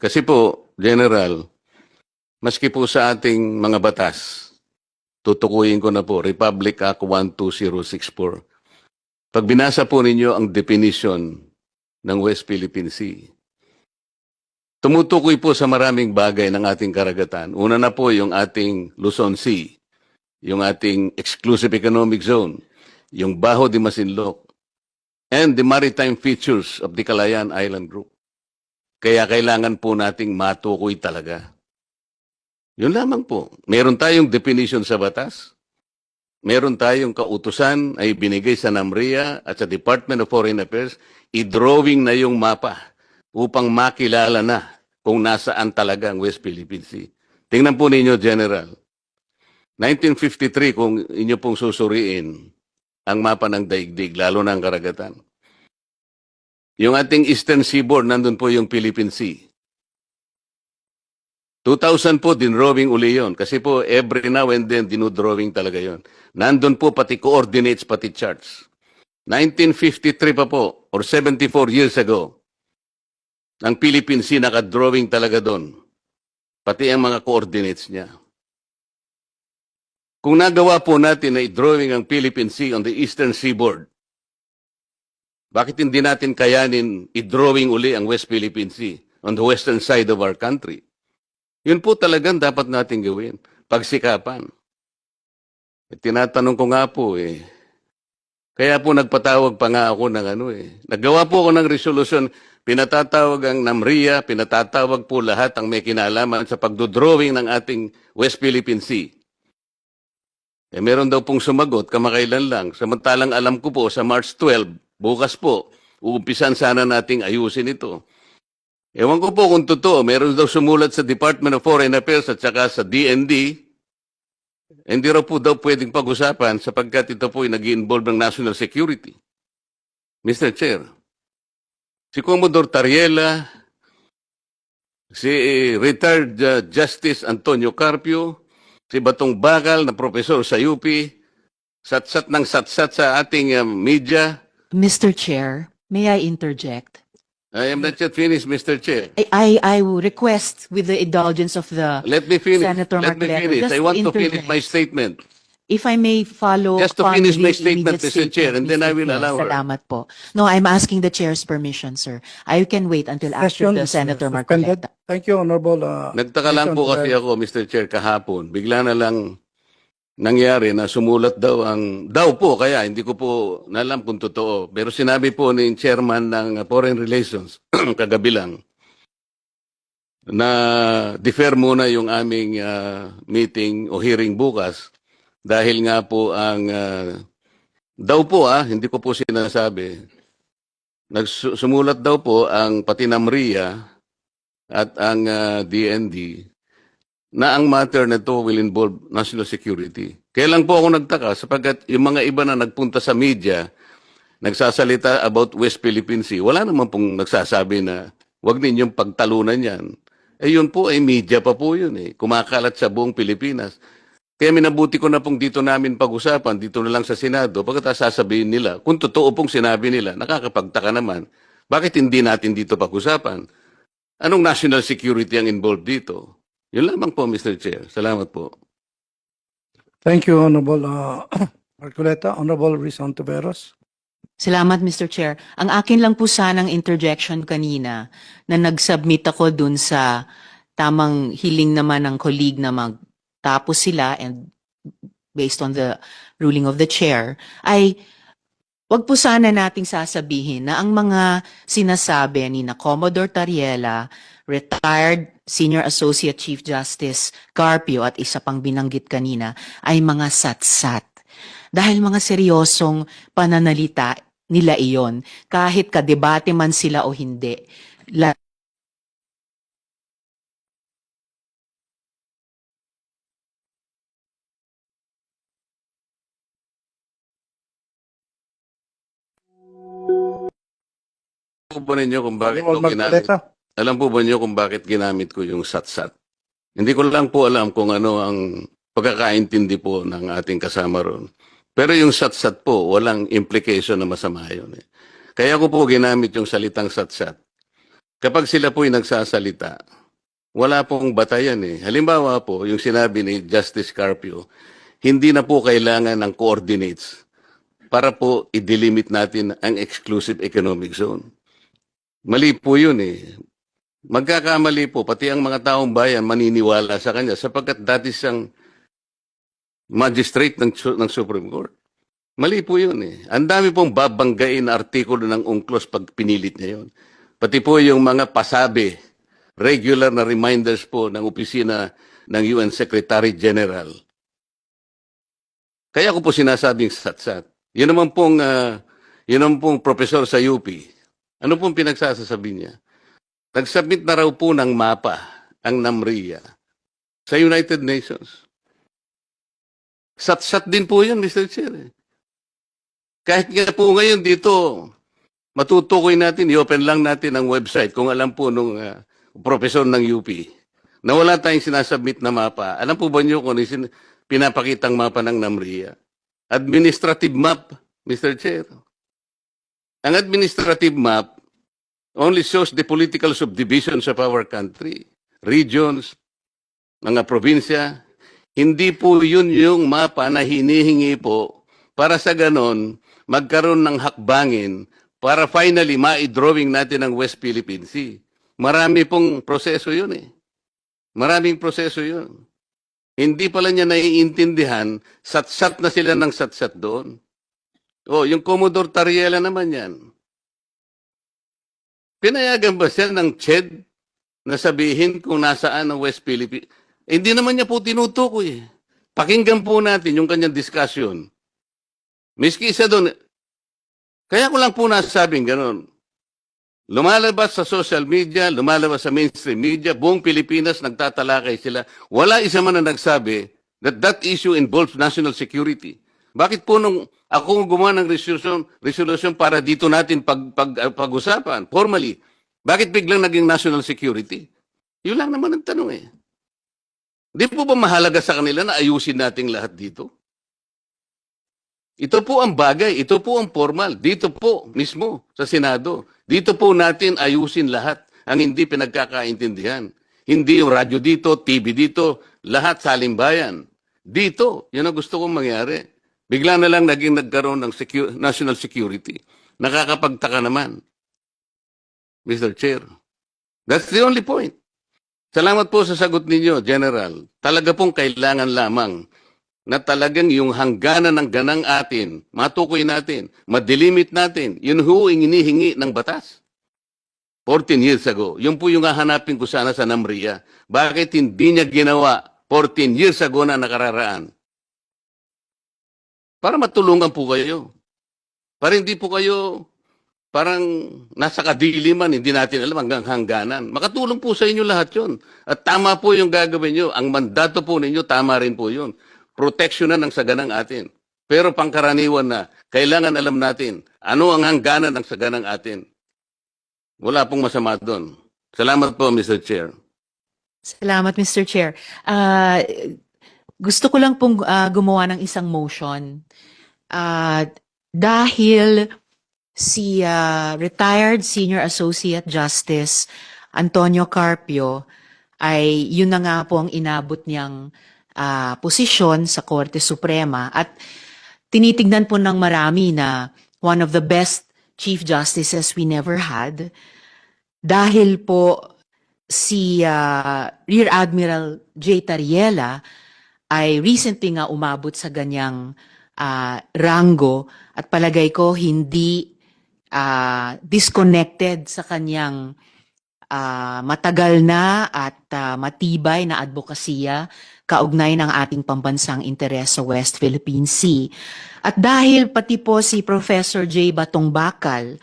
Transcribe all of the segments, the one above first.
Kasi po, General, maski po sa ating mga batas, tutukuyin ko na po, Republic Act 12064. Pag binasa po ninyo ang definition ng West Philippine Sea, tumutukoy po sa maraming bagay ng ating karagatan. Una na po yung ating Luzon Sea, yung ating Exclusive Economic Zone, yung Bajo de Masinloc, and the maritime features of the Calayan Island Group. Kaya kailangan po nating matukoy talaga. Yun lamang po. Meron tayong definition sa batas. Meron tayong kautusan ay binigay sa NAMRIA at sa Department of Foreign Affairs. I-drawing na yung mapa upang makilala na kung nasaan talaga ang West Philippine Sea. Tingnan po ninyo, General. 1953, kung inyo pong susuriin ang mapa ng daigdig, lalo na ang karagatan. Yung ating Eastern Seaboard, nandun po yung Philippine Sea. 2000 po, dinrawing uli yun. Kasi po, every now and then, dinudrawing talaga yun. Nandun po pati coordinates, pati charts. 1953 pa po, or 74 years ago, ang Philippine Sea nakadrawing talaga doon. Pati ang mga coordinates niya. Kung nagawa po natin na i-drawing ang Philippine Sea on the Eastern Seaboard, bakit hindi natin kayanin i-drawing uli ang West Philippine Sea on the western side of our country? Yun po talagang dapat natin gawin. Pagsikapan. Tinatanong ko nga po kaya po nagpatawag pa nga ako ng Naggawa po ako ng resolution, pinatatawag ang NAMRIA, pinatatawag po lahat ang may kinalaman sa pagdodrawing ng ating West Philippine Sea. Meron daw pong sumagot, kamakailan lang. Samantalang alam ko po sa March 12, bukas po, uumpisan sana nating ayusin ito. Ewan ko po kung totoo, meron daw sumulat sa Department of Foreign Affairs at saka sa DND, hindi raw po daw pwedeng pag-usapan sapagkat ito po ay nag-involve ng national security. Mr. Chair, si Commodore Tariela, si retired Justice Antonio Carpio, si Batong Bakal na profesor sa UP, satsat ng satsat sa ating media. Mr. Chair, may I interject? I am not yet finished, Mr. Chair. I will request with the indulgence of the Let me finish. Senator Let me Marcoleta, finish. just I want to finish interject. my statement. If I may follow Just to upon finish the my statement, immediate Mr. Chair, and then I Mr. will Chair. allow her. Salamat po. No, I'm asking the chair's permission, sir. I can wait until after Session the is Senator suspended. Marcoleta. Thank you, Honorable. Nagtaka lang po kasi ako, Mr. Chair, kahapon. Bigla na lang nangyari na sumulat daw kaya hindi ko po nalam kung totoo. Pero sinabi po ni Chairman ng Foreign Relations kagabi lang na defer muna yung aming meeting o hearing bukas dahil nga po ang daw po hindi ko po sinasabi. Sumulat daw po ang pati NAMRIA at ang DND na ang matter na ito will involve national security. Kaya lang po ako nagtaka sapagkat yung mga iba na nagpunta sa media, nagsasalita about West Philippine Sea, wala naman pong nagsasabi na huwag ninyong pagtalunan yan. Yun po ay media pa po yun kumakalat sa buong Pilipinas. Kaya minabuti ko na pong dito namin pag-usapan, dito na lang sa Senado, pagkatapos sasabihin nila, kung totoo pong sinabi nila, nakakapagtaka naman, bakit hindi natin dito pag-usapan? Anong national security ang involved dito? Yun lamang po, Mr. Chair. Salamat po. Thank you, Honorable Marcoleta. Honorable Rizon Tiveros. Salamat, Mr. Chair. Ang akin lang po sanang interjection kanina na nag-submit ako dun sa tamang hiling naman ng colleague na magtapos sila and based on the ruling of the chair, ay wag po sana nating sasabihin na ang mga sinasabi ni na Commodore Tariela, retired Senior Associate Chief Justice Carpio at isa pang binanggit kanina ay mga satsat. Dahil mga seryosong pananalita nila iyon, kahit kadebate man sila o hindi. Alam po ba ninyo kung bakit Honorable ko ginamit? Marcoleta. Alam po ba niyo kung bakit ginamit ko yung satsat? Hindi ko lang po alam kung ano ang pagkakaintindi po ng ating kasama ron. Pero yung satsat po, walang implication na masama yun. Kaya ko po ginamit yung salitang satsat. kapag sila po'y nagsasalita, wala pong batayan eh. Halimbawa po, yung sinabi ni Justice Carpio, hindi na po kailangan ng coordinates para po i-delimit natin ang exclusive economic zone. Mali po yun eh. Magkakamali po, pati ang mga taong bayan maniniwala sa kanya sapagkat dati siyang magistrate ng Supreme Court. Mali po yun eh. Ang dami pong babanggain na artikulo ng UNCLOS pag pinilit niya yun. Pati po yung mga pasabi, regular na reminders po ng opisina ng UN Secretary General. Kaya ko po sinasabing satsat. Yun naman pong professor sa UP. Ano pong pinagsasasabi niya? Nag-submit na raw po ng mapa ang NAMRIA sa United Nations. Satsat din po yun, Mr. Chair. Kahit nga po ngayon dito, matutukoy natin, i-open lang natin ang website kung alam po nung professor ng UP na wala tayong sinasubmit na mapa. Alam po ba niyo kung ano pinapakitang mapa ng NAMRIA? Administrative map, Mr. Chair. Ang administrative map only shows the political subdivisions of our country, regions, mga probinsya. Hindi po yun yung mapa na hinihingi po para sa ganon magkaroon ng hakbangin para finally ma-drawing natin ang West Philippine Sea. Marami pong proseso yun eh. Maraming proseso yun. Hindi pala niya naiintindihan, satsat na sila ng satsat doon. Oh, yung Commodore Tariela naman yan. Pinayagan ba siya ng CHED na sabihin kung nasaan ang West Philippines? Hindi naman niya po tinutukoy. Pakinggan po natin yung kanyang discussion. Miski isa doon, kaya ko lang po nasabing gano'n. Lumalabas sa social media, lumalabas sa mainstream media, buong Pilipinas nagtatalakay sila. Wala isa man na nagsabi that that issue involves national security. Bakit po nung ako gumawa ng resolution para dito natin pag-usapan, formally, bakit biglang naging national security? Yun lang naman ang tanong eh. Di po ba mahalaga sa kanila na ayusin natin lahat dito? Ito po ang bagay, ito po ang formal. Dito po mismo sa Senado. Dito po natin ayusin lahat ang hindi pinagkakaintindihan. Hindi yung radyo dito, TV dito, lahat sa halimbayan. Dito, yun ang gusto kong mangyari. Bigla na lang nagkaroon ng national security. Nakakapagtaka naman. Mr. Chair. That's the only point. Salamat po sa sagot ninyo, General. Talaga pong kailangan lamang na talagang yung hangganan ng ganang atin, matukoy natin, madilimit natin, yun ho ang inihingi ng batas. 14 years ago. Yun po yung hahanapin ko sana sa NAMRIA. Bakit hindi niya ginawa 14 years ago na nakararaan? Para matulungan po kayo. Para hindi po kayo parang nasa kadiliman, hindi natin alam hanggang hangganan. Makatulong po sa inyo lahat yun. At tama po yung gagawin nyo. Ang mandato po ninyo, tama rin po yun. Protection na ng saganang atin. Pero pangkaraniwan na, kailangan alam natin ano ang hangganan ng saganang atin. Wala pong masama doon. Salamat po, Mr. Chair. Salamat, Mr. Chair. Gusto ko lang pong gumawa ng isang motion. Dahil si retired Senior Associate Justice Antonio Carpio ay yun na nga po ang inabot niyang posisyon sa Korte Suprema at tinitignan po ng marami na one of the best Chief Justices we never had dahil po si Rear Admiral J. Tariela ay recently nga umabot sa ganyang rango at palagay ko hindi disconnected sa kanyang matagal na at matibay na advokasya kaugnay ng ating pambansang interes sa West Philippine Sea. At dahil pati po si Professor J. Batong Bakal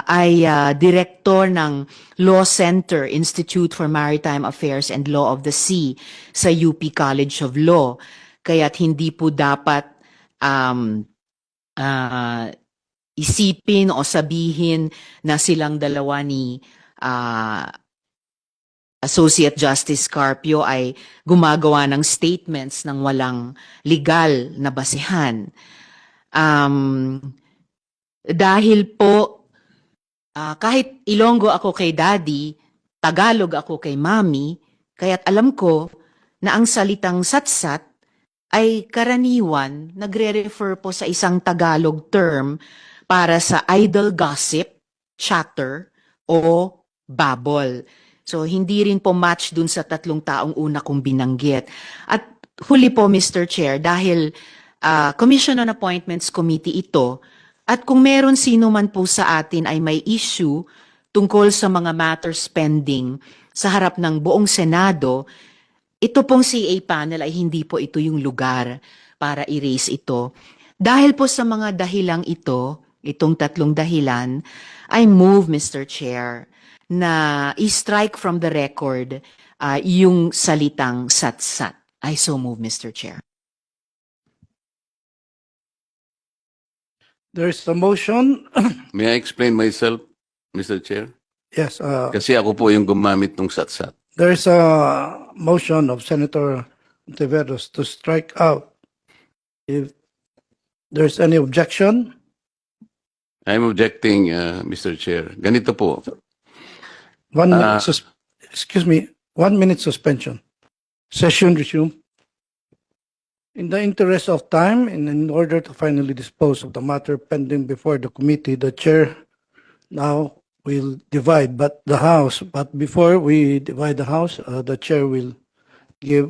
ay direktor ng Law Center Institute for Maritime Affairs and Law of the Sea sa UP College of Law. Kaya't hindi po dapat isipin o sabihin na silang dalawa ni Associate Justice Carpio ay gumagawa ng statements ng walang legal na basehan. Dahil po kahit Ilonggo ako kay daddy, Tagalog ako kay mami, kaya't alam ko na ang salitang satsat ay karaniwan nagre-refer po sa isang Tagalog term para sa idle gossip, chatter, o babble. So, hindi rin po match dun sa 3 taong una kong binanggit. At huli po, Mr. Chair, dahil Commission on Appointments Committee ito, at kung meron sino man po sa atin ay may issue tungkol sa mga matters pending sa harap ng buong Senado, ito pong CA panel ay hindi po ito yung lugar para i-raise ito. Dahil po sa mga dahilang ito, itong 3 dahilan, I move, Mr. Chair, na i-strike from the record yung salitang satsat. I so move, Mr. Chair. There is a motion. May I explain myself, Mr. Chair? Yes, Kasi ako po yung gumamit ng satsat. there is a motion of Senator Ontiveros to strike out. If there's any objection, I'm objecting, Mr. Chair. Ganito po. 1 minute, excuse me, 1 minute suspension. Session resume. In the interest of time and in order to finally dispose of the matter pending before the committee, the chair now will divide the House. But before we divide the House, the chair will give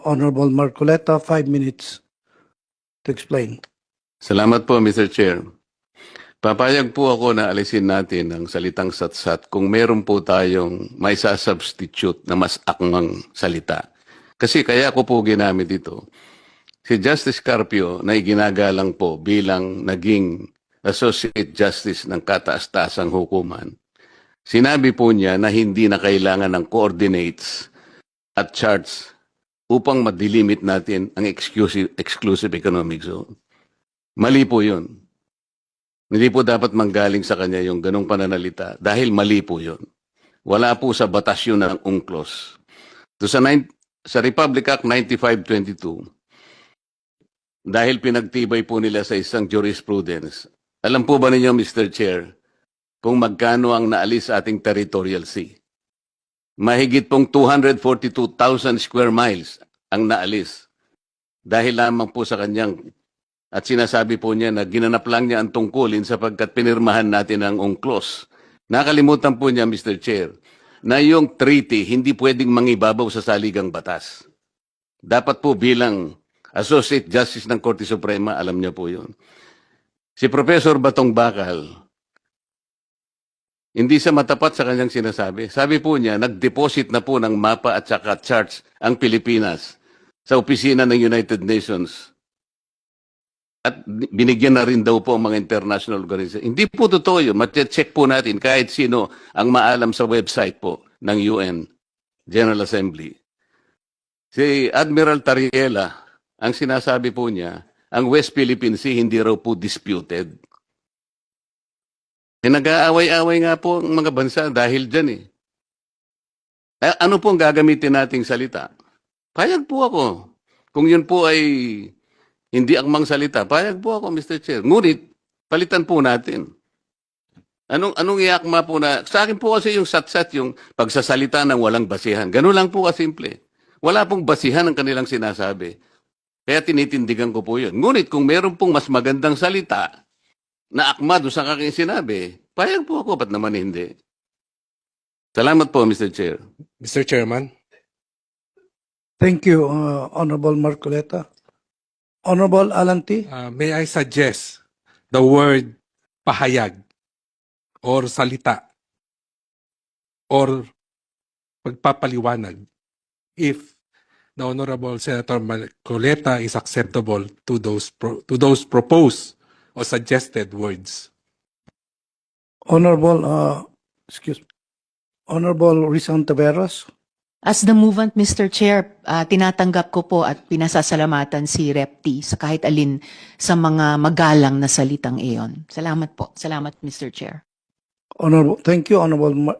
Honorable Marcoleta 5 minutes to explain. Salamat po, Mr. Chair. Papayag po ako na alisin natin ang salitang satsat kung meron po tayong may substitute na mas akmang salita. Kasi kaya ko po ginamit ito. Si Justice Carpio na iginagalang po bilang naging Associate Justice ng kataas-taasang hukuman. Sinabi po niya na hindi na kailangan ng coordinates at charts upang madilimit natin ang exclusive economic zone. Mali po yun. Hindi po dapat manggaling sa kanya yung ganong pananalita dahil mali po yun. Wala po sa batas yun ng UNCLOS. Sa Republic Act 9522, dahil pinagtibay po nila sa isang jurisprudence, alam po ba ninyo, Mr. Chair, kung magkano ang naalis sa ating territorial sea? Mahigit pong 242,000 square miles ang naalis. Dahil lamang po sa kanyang, at sinasabi po niya na ginanap lang niya ang tungkulin sapagkat pinirmahan natin ang UNCLOS. Nakalimutan po niya, Mr. Chair, na yung treaty hindi pwedeng mangibabaw sa saligang batas. Dapat po bilang Associate Justice ng Korte Suprema, alam niya po yun. Si Professor Batong Bakal, hindi siya matapat sa kanyang sinasabi. Sabi po niya, nag-deposit na po ng mapa at saka charts ang Pilipinas sa opisina ng United Nations. At binigyan na rin daw po ang mga international organization. Hindi po totoo yun. Check po natin kahit sino ang maalam sa website po ng UN General Assembly. Si Admiral Tariela, ang sinasabi po niya, ang West Philippine Sea hindi raw po disputed. Nag-aaway-away nga po ang mga bansa dahil dyan eh. Ano po ang gagamitin nating salita? Payag po ako. Kung yun po ay hindi akmang salita, payag po ako, Mr. Chair. Ngunit, palitan po natin. Anong iakma po na, sa akin po kasi yung satsat, yung pagsasalita ng walang basihan. Ganun lang po kasimple. Wala pong basihan ang kanilang sinasabi. Kaya tinitindigan ko po yun. Ngunit kung meron pong mas magandang salita na akma doon sa aking sinabi, payag po ako, ba't naman hindi? Salamat po, Mr. Chair. Mr. Chairman, Thank you, Honorable Marcoleta. Honorable Alan T. may I suggest the word pahayag or salita or pagpapaliwanag if the Honorable Senator Marcoleta is acceptable to those proposed or suggested words. Honorable, Honorable Rizal Taveras. As the movant, Mr. Chair, tinatanggap ko po at pinasasalamatan si Rep. T sa kahit alin sa mga magalang na salitang iyon. Salamat po. Salamat, Mr. Chair. Honorable, thank you, Honorable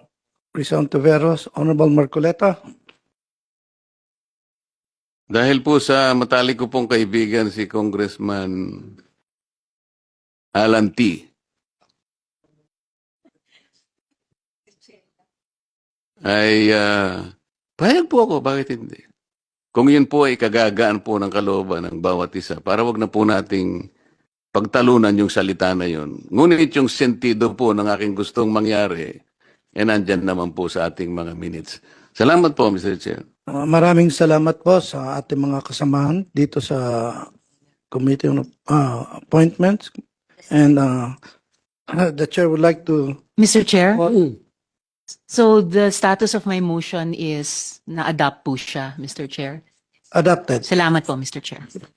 Rizal Taveras. Honorable Marcoleta. Dahil po sa matalik ko pong kaibigan si Congressman Alan T. ay payag po ako, bakit hindi? Kung yun po ay kagagaan po ng kalooban ng bawat isa, para wag na po nating pagtalunan yung salita na yun. Ngunit yung sentido po ng aking gustong mangyari, nandyan naman po sa ating mga minutes. Salamat po, Mr. Chair. Maraming salamat po sa ating mga kasamahan dito sa Committee on Appointments. And the chair would like to... Mr. Chair, so the status of my motion is na-adopt po siya, Mr. Chair. Adopted. Salamat po, Mr. Chair. The